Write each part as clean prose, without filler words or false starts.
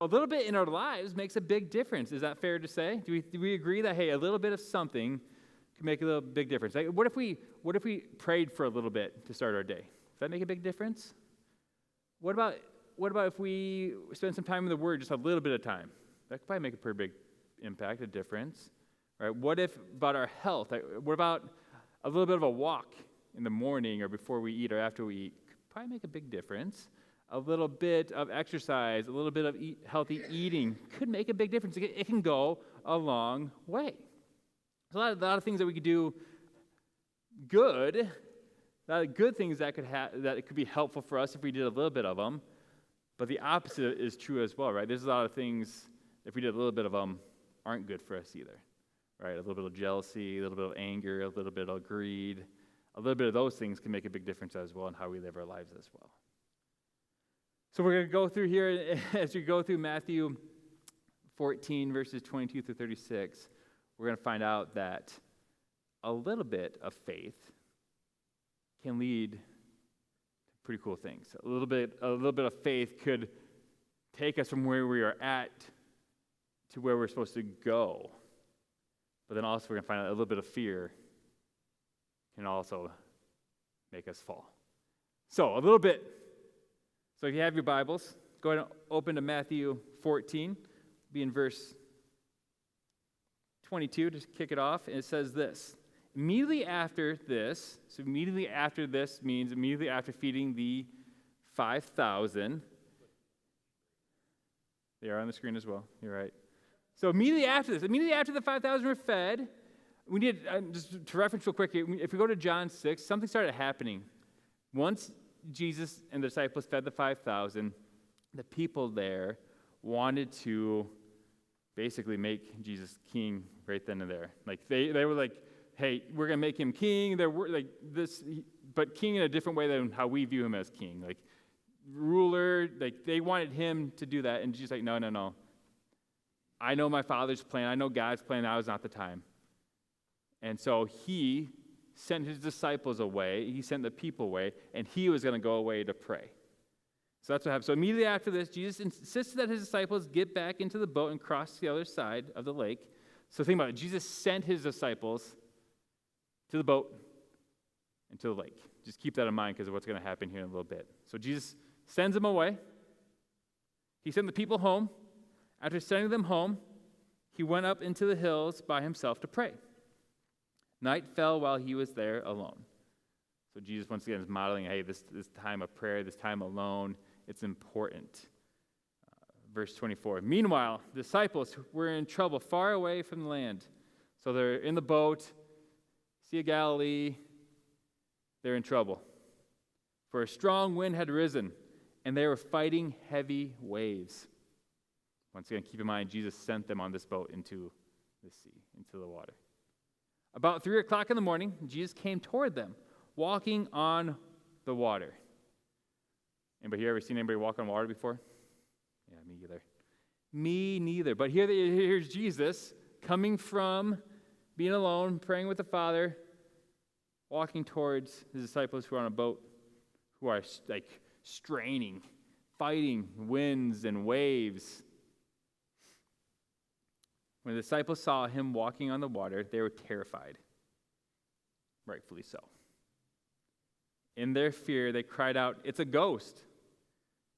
A little bit in our lives makes a big difference. Is that fair to say? Do we agree that, hey, a little bit of something can make a little big difference? Like, what if we prayed for a little bit to start our day? Does that make a big difference? What about if we spend some time in the Word, just a little bit of time? That could probably make a pretty big impact, a difference. Right? What if about our health? Like, what about a little bit of a walk in the morning or before we eat or after we eat? Could probably make a big difference. A little bit of exercise, a little bit of healthy eating could make a big difference. It can go a long way. There's a lot of things that we could do good, a lot of good things that it could be helpful for us if we did a little bit of them, but the opposite is true as well, right? There's a lot of things, if we did a little bit of them, aren't good for us either, right? A little bit of jealousy, a little bit of anger, a little bit of greed, a little bit of those things can make a big difference as well in how we live our lives as well. So we're going to go through here, as we go through Matthew 14, verses 22 through 36, we're going to find out that a little bit of faith can lead to pretty cool things. A little bit of faith could take us from where we are at to where we're supposed to go. But then also we're going to find out a little bit of fear can also make us fall. So a little bit. So if you have your Bibles, go ahead and open to Matthew 14, be in verse 22 to kick it off, and it says this. Immediately after this, so immediately after this means immediately after feeding the 5,000. They are on the screen as well, you're right. So immediately after the 5,000 were fed, we need, just to reference real quick, if we go to John 6, something started happening. Once Jesus and the disciples fed the 5,000, the people there wanted to basically make Jesus king right then and there. Like they were like, hey, we're going to make him king. They were like this, but king in a different way than how we view him as king. Like ruler, like they wanted him to do that, and Jesus like, no. I know my Father's plan. I know God's plan. Now is not the time. And so he sent his disciples away, he sent the people away, and he was going to go away to pray. So that's what happened. So immediately after this, Jesus insisted that his disciples get back into the boat and cross to the other side of the lake. So think about it. Jesus sent his disciples to the boat and to the lake. Just keep that in mind because of what's going to happen here in a little bit. So Jesus sends them away. He sent the people home. After sending them home, he went up into the hills by himself to pray. Night fell while he was there alone. So Jesus, once again, is modeling, hey, this time of prayer, this time alone, it's important. Verse 24. Meanwhile, the disciples were in trouble far away from the land. So they're in the boat, Sea of Galilee, they're in trouble. For a strong wind had risen, and they were fighting heavy waves. Once again, keep in mind, Jesus sent them on this boat into the sea, into the water. About 3 o'clock in the morning, Jesus came toward them, walking on the water. Anybody here ever seen anybody walk on water before? Yeah, me either. Me neither. But here's Jesus coming from being alone, praying with the Father, walking towards his disciples who are on a boat, who are like straining, fighting winds and waves. When the disciples saw him walking on the water, they were terrified, rightfully so. In their fear, they cried out, "It's a ghost!"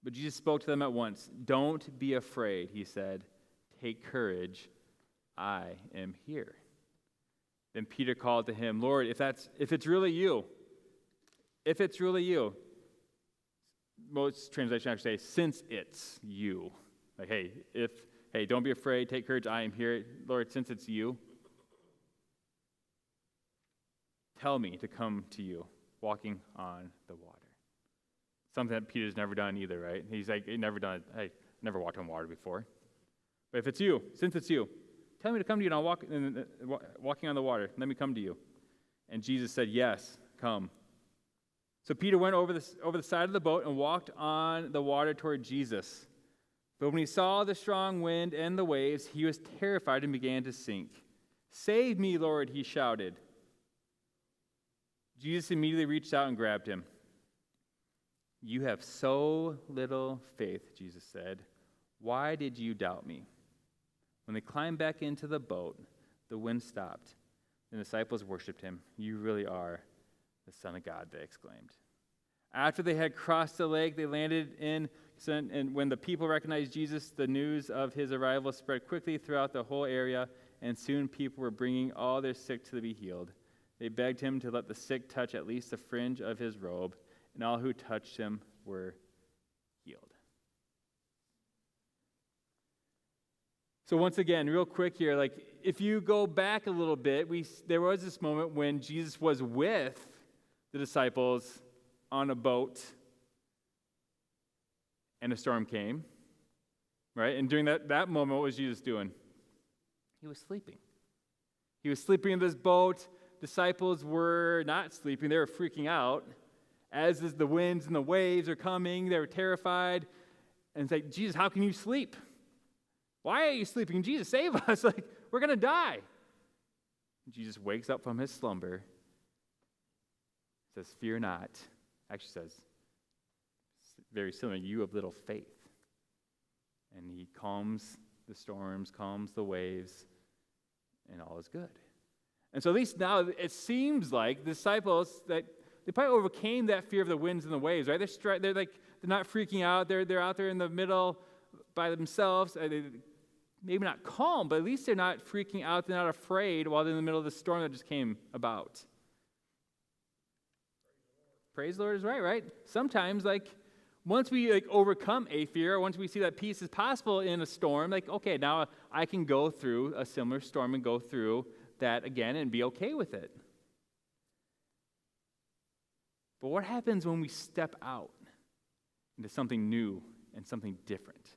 But Jesus spoke to them at once. "Don't be afraid," he said. "Take courage. I am here." Then Peter called to him, "Lord, if it's really you, most translations actually say, since it's you." Like, hey, don't be afraid, take courage, I am here. Lord, since it's you, tell me to come to you, walking on the water. Something that Peter's never done either, right? He's like, never walked on water before. But if it's you, since it's you, tell me to come to you, and I'll walking on the water. Let me come to you. And Jesus said, "Yes, come." So Peter went over the side of the boat and walked on the water toward Jesus. But when he saw the strong wind and the waves, he was terrified and began to sink. "Save me, Lord," he shouted. Jesus immediately reached out and grabbed him. "You have so little faith," Jesus said. why did you doubt me?" When they climbed back into the boat, the wind stopped. The disciples worshipped him. "You really are the Son of God," they exclaimed. After they had crossed the lake, they landed in, and when the people recognized Jesus, the news of his arrival spread quickly throughout the whole area, and soon people were bringing all their sick to be healed. They begged him to let the sick touch at least the fringe of his robe, and all who touched him were healed. So once again, real quick here, if you go back a little bit, there was this moment when Jesus was with the disciples on a boat, and a storm came, right? And during that moment, what was Jesus doing? He was sleeping. He was sleeping in this boat. Disciples were not sleeping. They were freaking out. As the winds and the waves are coming, they were terrified. And it's like, "Jesus, how can you sleep? Why are you sleeping? Jesus, save us. We're going to die." Jesus wakes up from his slumber, says, "Fear not." Actually says, very similar, "You of little faith." And he calms the storms, calms the waves, and all is good. And so at least now it seems like the disciples, that they probably overcame that fear of the winds and the waves, right? They're not freaking out. They're out there in the middle by themselves. Maybe not calm, but at least they're not freaking out. They're not afraid while they're in the middle of the storm that just came about. Praise the Lord is right? Sometimes, once we overcome a fear, once we see that peace is possible in a storm, okay, now I can go through a similar storm and go through that again and be okay with it. But what happens when we step out into something new and something different?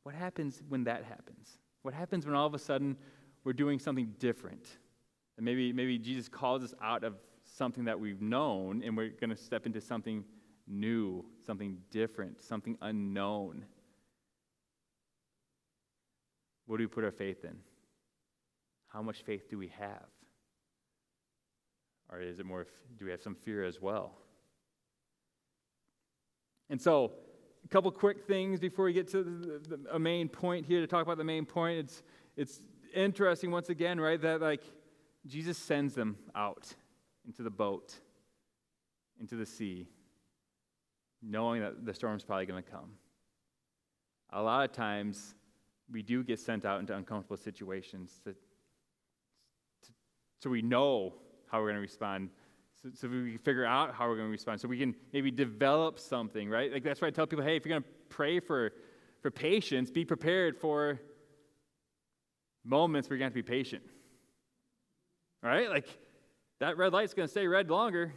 What happens when that happens? What happens when all of a sudden we're doing something different? And maybe Jesus calls us out of something that we've known, and we're going to step into something new, something different, something unknown. What do we put our faith in? How much faith do we have? Or is it more, do we have some fear as well? And so, a couple quick things before we get to a main point here, to talk about the main point. It's interesting once again, right, that Jesus sends them out into the boat, into the sea, knowing that the storm's probably going to come. A lot of times, we do get sent out into uncomfortable situations so we know how we're going to respond, so we can figure out how we're going to respond, so we can maybe develop something, right? That's why I tell people, hey, if you're going to pray for patience, be prepared for moments where you're going to have to be patient, right? That red light's going to stay red longer.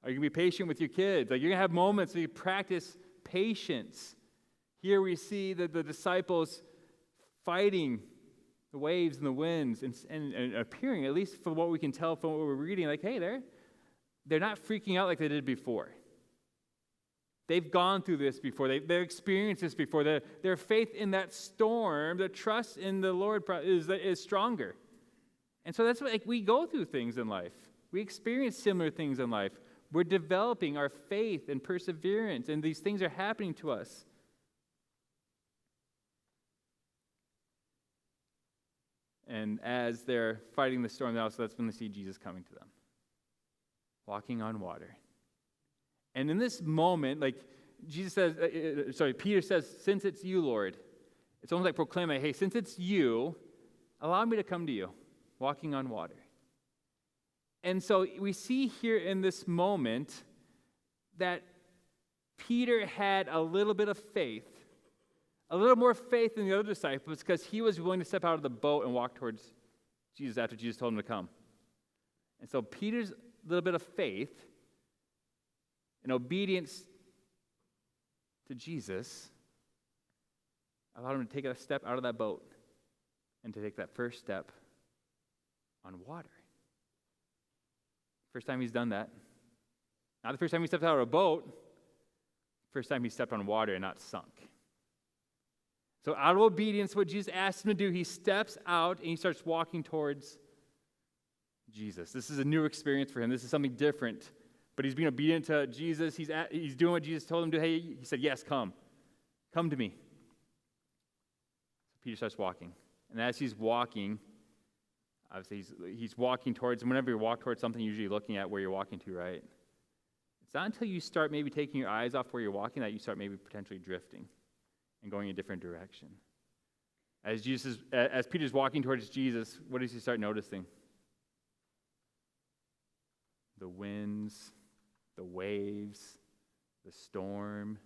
Are you going to be patient with your kids? You're going to have moments where you practice patience. Here we see the disciples fighting the waves and the winds and appearing, at least from what we can tell from what we're reading, hey, they're not freaking out like they did before. They've gone through this before. They've experienced this before. Their faith in that storm, their trust in the Lord is stronger. And so that's what we go through things in life. We experience similar things in life. We're developing our faith and perseverance, and these things are happening to us. And as they're fighting the storm, so that's when they see Jesus coming to them, walking on water. And in this moment, Jesus says, Peter says, "Since it's you, Lord," it's almost like proclaiming, "Hey, since it's you, allow me to come to you, walking on water." And so we see here in this moment that Peter had a little bit of faith, a little more faith than the other disciples, because he was willing to step out of the boat and walk towards Jesus after Jesus told him to come. And so Peter's little bit of faith and obedience to Jesus allowed him to take a step out of that boat and to take that first step on water. First time he's done that. Not the first time he stepped out of a boat, first time he stepped on water and not sunk. So out of obedience, what Jesus asked him to do, he steps out and he starts walking towards Jesus. This is a new experience for him. This is something different. But he's being obedient to Jesus. He's doing what Jesus told him to do. Hey, he said, "Yes, come." Come to me. So Peter starts walking. And as he's walking, obviously he's walking towards, and whenever you walk towards something, you're usually looking at where you're walking to, right? It's not until you start maybe taking your eyes off where you're walking that you start maybe potentially drifting and going a different direction. As Peter's walking towards Jesus, what does he start noticing? The winds, the waves, the storm.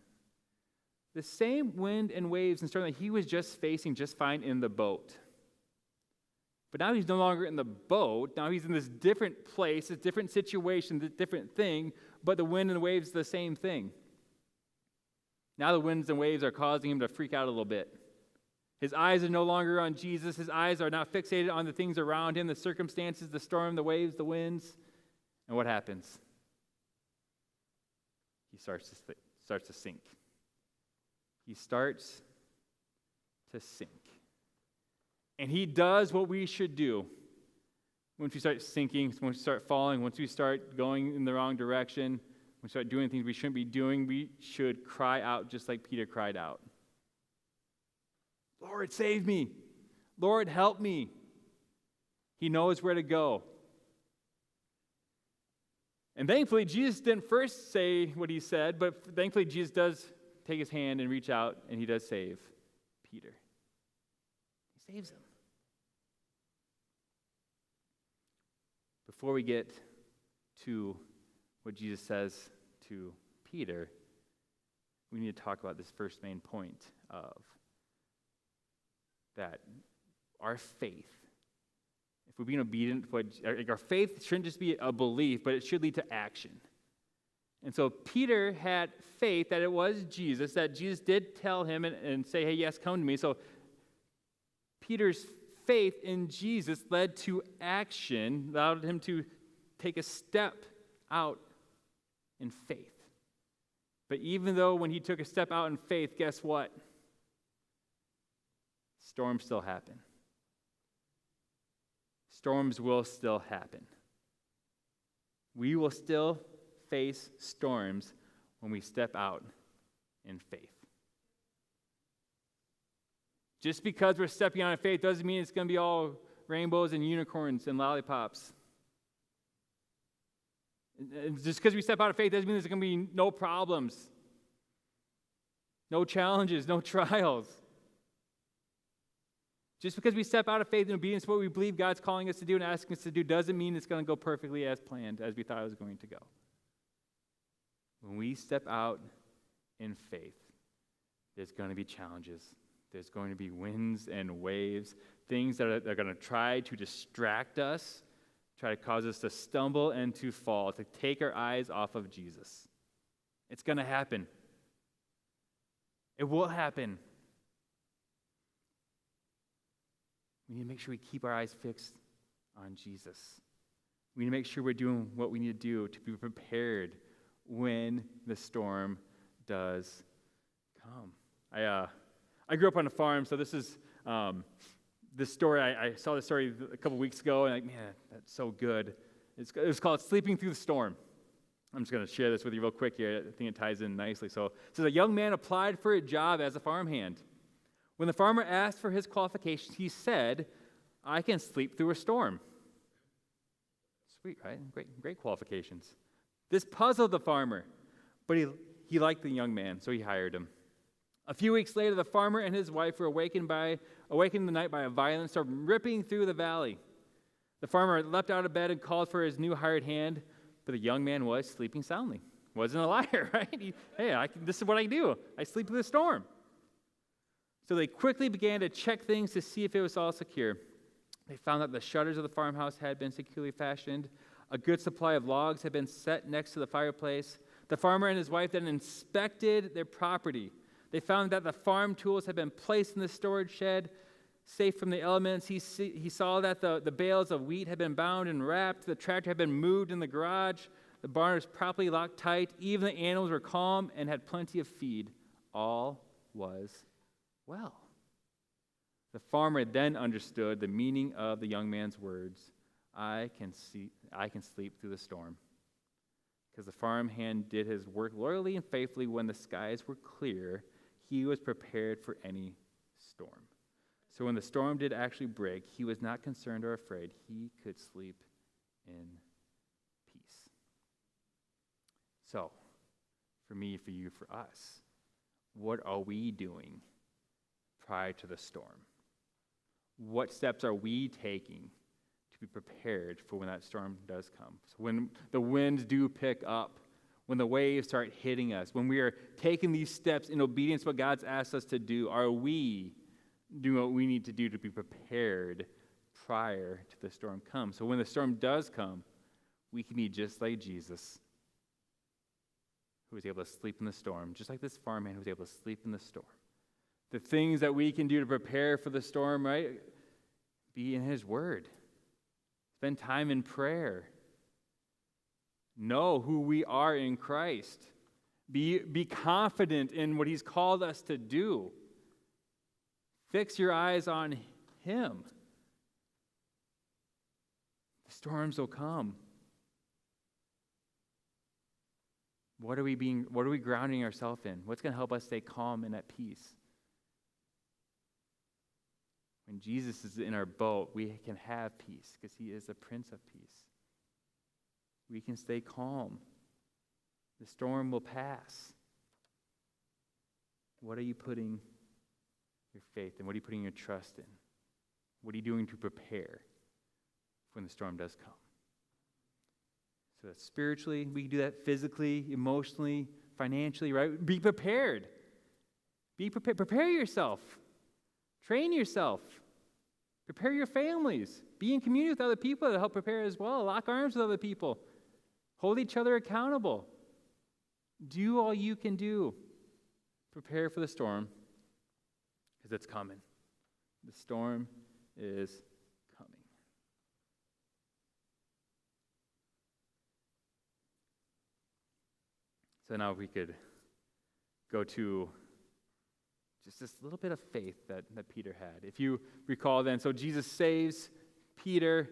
The same wind and waves and storm that he was just facing just fine in the boat. But now he's no longer in the boat. Now he's in this different place, this different situation, this different thing, but the wind and the waves are the same thing. Now the winds and waves are causing him to freak out a little bit. His eyes are no longer on Jesus. His eyes are not fixated on the things around him, the circumstances, the storm, the waves, the winds. And what happens? He starts to sink. He starts to sink. And he does what we should do. Once we start sinking, once we start falling, once we start going in the wrong direction, when we start doing things we shouldn't be doing, we should cry out just like Peter cried out. Lord, save me. Lord, help me. He knows where to go. And thankfully, Jesus didn't first say what he said, but thankfully, Jesus does take his hand and reach out, and he does save Peter. He saves him. Before we get to what Jesus says to Peter, we need to talk about this first main point of that our faith, if we're being obedient, our faith shouldn't just be a belief, but it should lead to action. And so Peter had faith that it was Jesus, that Jesus did tell him and say, hey, yes, come to me. So Peter's faith in Jesus led to action, allowed him to take a step out in faith. But even though when he took a step out in faith, guess what? Storms still happen. Storms will still happen. We will still face storms when we step out in faith. Just because we're stepping out in faith doesn't mean it's going to be all rainbows and unicorns and lollipops. Just because we step out of faith doesn't mean there's going to be no problems, no challenges, no trials. Just because we step out of faith and obedience to what we believe God's calling us to do and asking us to do doesn't mean it's going to go perfectly as planned, as we thought it was going to go. When we step out in faith, there's going to be challenges. There's going to be winds and waves, things that are going to try to distract us, try to cause us to stumble and to fall, to take our eyes off of Jesus. It's going to happen. It will happen. We need to make sure we keep our eyes fixed on Jesus. We need to make sure we're doing what we need to do to be prepared when the storm does come. I grew up on a farm, so this is this story. I saw this story a couple weeks ago, and man, that's so good. It was called Sleeping Through the Storm. I'm just going to share this with you real quick here. I think it ties in nicely. So it says a young man applied for a job as a farmhand. When the farmer asked for his qualifications, he said, I can sleep through a storm. Sweet, right? Great qualifications. This puzzled the farmer, but he liked the young man, so he hired him. A few weeks later, the farmer and his wife were awakened in the night by a violent storm ripping through the valley. The farmer leapt out of bed and called for his new hired hand, but the young man was sleeping soundly. Wasn't a liar, right? This is what I do. I sleep through the storm. So they quickly began to check things to see if it was all secure. They found that the shutters of the farmhouse had been securely fastened. A good supply of logs had been set next to the fireplace. The farmer and his wife then inspected their property. They found that the farm tools had been placed in the storage shed, safe from the elements. He saw that the bales of wheat had been bound and wrapped. The tractor had been moved in the garage. The barn was properly locked tight. Even the animals were calm and had plenty of feed. All was well. The farmer then understood the meaning of the young man's words. I can sleep through the storm. Because the farmhand did his work loyally and faithfully when the skies were clear, he was prepared for any storm. So when the storm did actually break, he was not concerned or afraid. He could sleep in peace. So, for me, for you, for us, what are we doing prior to the storm? What steps are we taking to be prepared for when that storm does come? So when the winds do pick up, when the waves start hitting us, when we are taking these steps in obedience to what God's asked us to do, are we doing what we need to do to be prepared prior to the storm comes? So when the storm does come, we can be just like Jesus, who was able to sleep in the storm, just like this farmhand who was able to sleep in the storm. The things that we can do to prepare for the storm, right? Be in his word. Spend time in prayer. Know who we are in Christ. Be confident in what he's called us to do. Fix your eyes on him. The storms will come. What are we grounding ourselves in? What's going to help us stay calm and at peace? When Jesus is in our boat, we can have peace because he is the Prince of Peace. We can stay calm. The storm will pass. What are you putting your faith in? What are you putting your trust in? What are you doing to prepare when the storm does come? So that spiritually, we can do that physically, emotionally, financially, right? Be prepared. Be prepared. Prepare yourself. Train yourself. Prepare your families. Be in community with other people to help prepare as well. Lock arms with other people. Hold each other accountable. Do all you can do. Prepare for the storm because it's coming. The storm is coming. So now we could go to just this little bit of faith that Peter had. If you recall then, so Jesus saves Peter.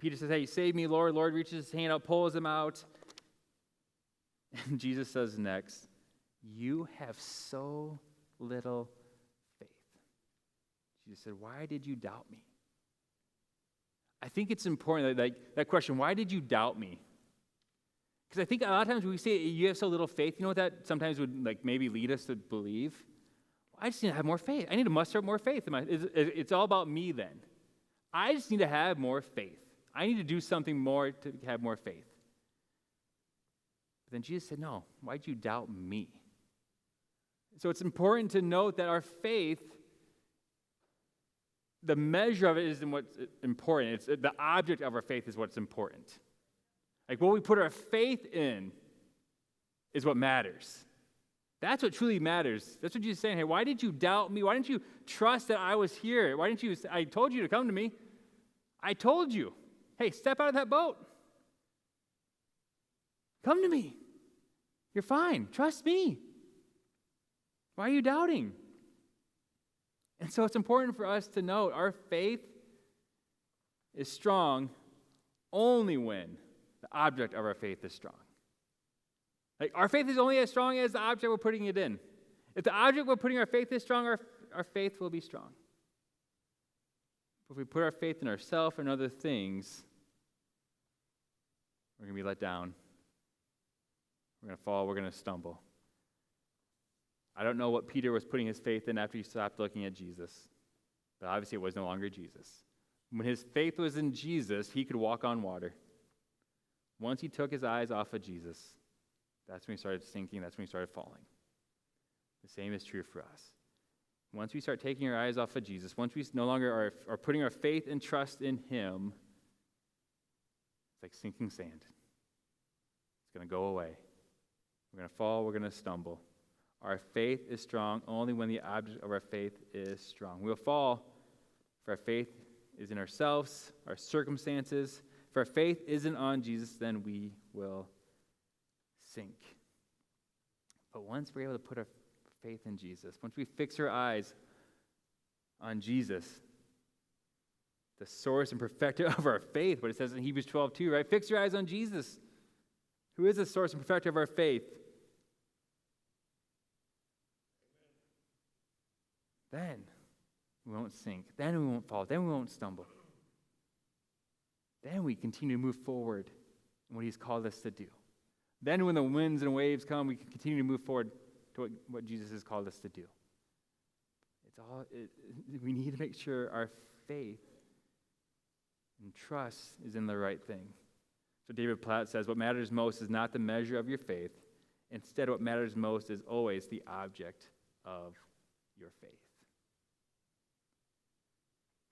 Peter says, hey, save me, Lord. Lord reaches his hand out, pulls him out. And Jesus says next, you have so little faith. Jesus said, why did you doubt me? I think it's important, that question, why did you doubt me? Because I think a lot of times when we say you have so little faith, you know what that sometimes would maybe lead us to believe? I just need to have more faith. I need to muster up more faith. It's all about me then. I just need to have more faith. I need to do something more to have more faith. But then Jesus said, no, why'd you doubt me? So it's important to note that our faith, the measure of it isn't what's important. It's the object of our faith is what's important. Like what we put our faith in is what matters. That's what truly matters. That's what Jesus is saying. Hey, why did you doubt me? Why didn't you trust that I was here? Why didn't you? I told you to come to me. I told you. Hey, step out of that boat. Come to me. You're fine. Trust me. Why are you doubting? And so it's important for us to note our faith is strong only when the object of our faith is strong. Like our faith is only as strong as the object we're putting it in. If the object we're putting our faith is strong, our faith will be strong. But if we put our faith in ourselves and other things, we're going to be let down. We're going to fall. We're going to stumble. I don't know what Peter was putting his faith in after he stopped looking at Jesus, but obviously it was no longer Jesus. When his faith was in Jesus, he could walk on water. Once he took his eyes off of Jesus, that's when he started sinking. That's when he started falling. The same is true for us. Once we start taking our eyes off of Jesus, once we no longer are putting our faith and trust in him, it's like sinking sand. It's going to go away. We're going to fall. We're going to stumble. Our faith is strong only when the object of our faith is strong. We'll fall if our faith is in ourselves, our circumstances. If our faith isn't on Jesus, then we will sink. But once we're able to put our faith in Jesus, once we fix our eyes on Jesus, the source and perfecter of our faith, what it says in Hebrews 12:2, right? Fix your eyes on Jesus, who is the source and perfecter of our faith. then we won't sink. Then we won't fall. Then we won't stumble. Then we continue to move forward in what he's called us to do. Then when the winds and waves come, we can continue to move forward to what Jesus has called us to do. We need to make sure our faith and trust is in the right thing. So David Platt says, what matters most is not the measure of your faith. Instead, what matters most is always the object of your faith.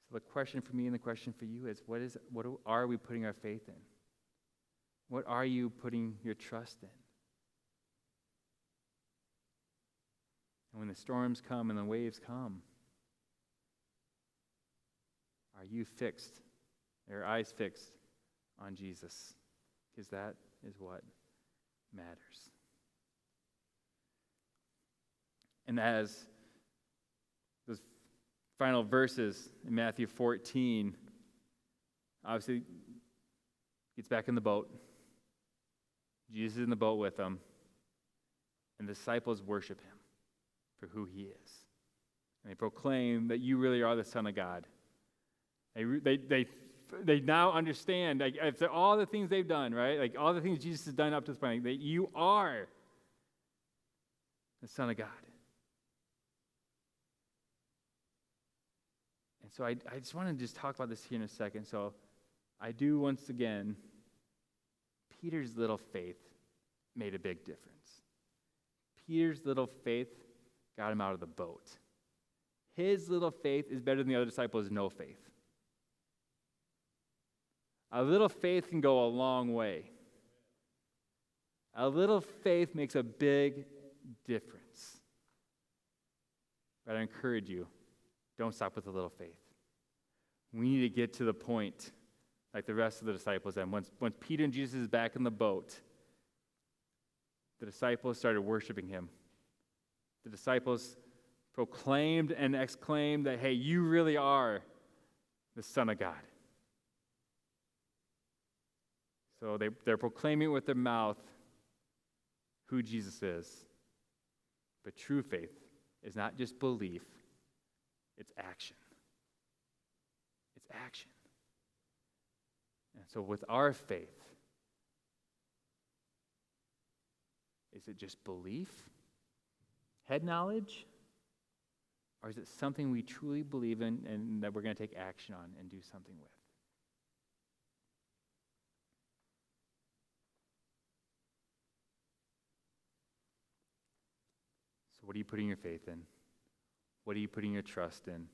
So the question for me and the question for you is, what are we putting our faith in? What are you putting your trust in? And when the storms come and the waves come, are you fixed, your eyes fixed on Jesus? Because that is what matters. And as those final verses in Matthew 14, obviously gets back in the boat. Jesus is in the boat with them, and the disciples worship him for who he is. And they proclaim that you really are the Son of God. They now understand, like, after all the things they've done, right? Like all the things Jesus has done up to this point, that you are the Son of God. And so I just want to just talk about this here in a second. So I do once again, Peter's little faith made a big difference. Peter's little faith got him out of the boat. His little faith is better than the other disciples' no faith. A little faith can go a long way. A little faith makes a big difference. But I encourage you, don't stop with a little faith. We need to get to the point like the rest of the disciples. And once Peter and Jesus is back in the boat, the disciples started worshiping him. The disciples proclaimed and exclaimed that, hey, you really are the Son of God. So they're proclaiming with their mouth who Jesus is. But true faith is not just belief, it's action. It's action. And so with our faith, is it just belief, head knowledge, or is it something we truly believe in and that we're going to take action on and do something with? So what are you putting your faith in? What are you putting your trust in?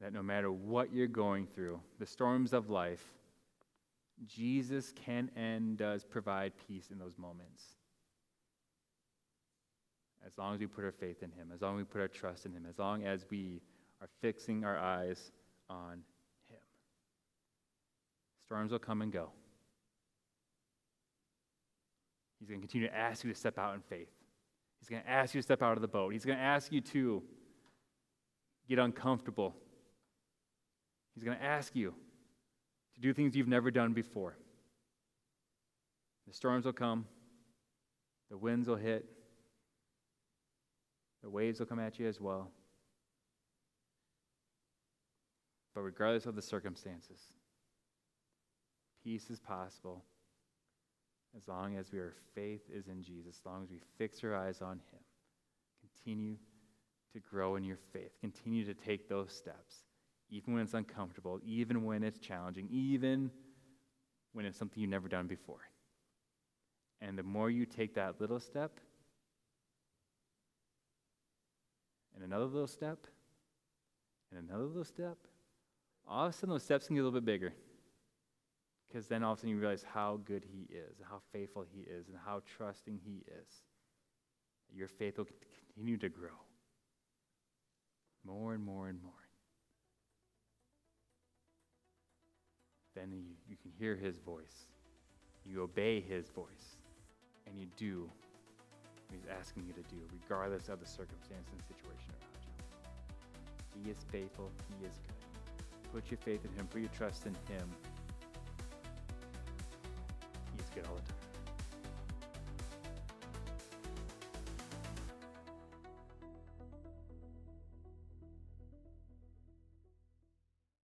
That no matter what you're going through, the storms of life, Jesus can and does provide peace in those moments. As long as we put our faith in him, as long as we put our trust in him, as long as we are fixing our eyes on him. Storms will come and go. He's going to continue to ask you to step out in faith. He's going to ask you to step out of the boat. He's going to ask you to get uncomfortable. He's going to ask you to do things you've never done before. The storms will come. The winds will hit. The waves will come at you as well. But regardless of the circumstances, peace is possible as long as our faith is in Jesus, as long as we fix our eyes on him. Continue to grow in your faith. Continue to take those steps, even when it's uncomfortable, even when it's challenging, even when it's something you've never done before. And the more you take that little step, and another little step, and another little step, all of a sudden those steps can get a little bit bigger. Because then all of a sudden you realize how good he is, and how faithful he is, and how trusting he is. Your faith will continue to grow more and more and more. Then you can hear his voice. You obey his voice. And you do what he's asking you to do, regardless of the circumstance and situation around you. He is faithful. He is good. Put your faith in him. Put your trust in him. He's good all the time.